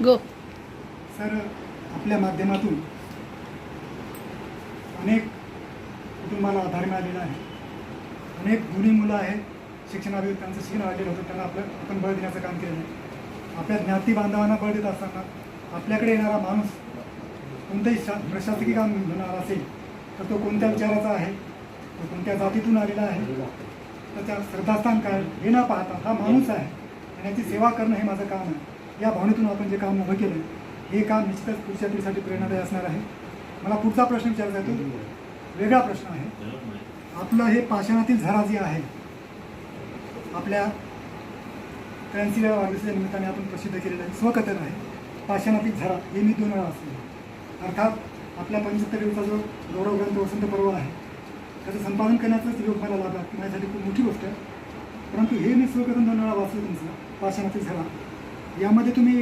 गो. Sir, आपल्या माध्यमातून अनेक कुटुंबाला आधार मिळालेला आहे. अनेक गुणी मुलं आहेत, शिक्षणाभिमुख त्यांचं शिक्षण वाढलेलं होतं, त्यांना आपण बळ देण्याचं काम केलेलं आहे. आपल्या ज्ञाती बांधवांना बळ देत असताना आपल्याकडे येणारा माणूस कोणतंही प्रशासकीय काम होणार असेल तर तो कोणत्या विचाराचा आहे, तो कोणत्या जातीतून आलेला आहे, त्याच्या श्रद्धास्थान काय हे न पाहता हा माणूस आहे आणि याची सेवा करणं हे माझं काम आहे. या भावनेतून आपण जे काम उभं केलं हे काम निश्चितच पुढच्या पिढीसाठी प्रेरणादायी असणार आहे. मला पुढचा प्रश्न विचारायचा आहे, तो वेगळा प्रश्न आहे. आपलं हे पाषाणातील झरा जे आहे, आपल्या 83व्या वाढदिवसाच्या निमित्ताने आपण प्रसिद्ध केलेलं आहे, स्वकथन आहे. पाषाणातील झरा हे मी 2 वेळा वाचले. अर्थात आपल्या 75 दिवसाचा जो गौरव ग्रंथ वसंत पर्व आहे त्याचं संपादन करण्याचाच योग मला लाभला, की माझ्यासाठी खूप मोठी गोष्ट आहे. परंतु हे मी स्वकथन 2 वेळा वाचलं तुमचं, पाषाणातील झरा. यामध्ये तुम्ही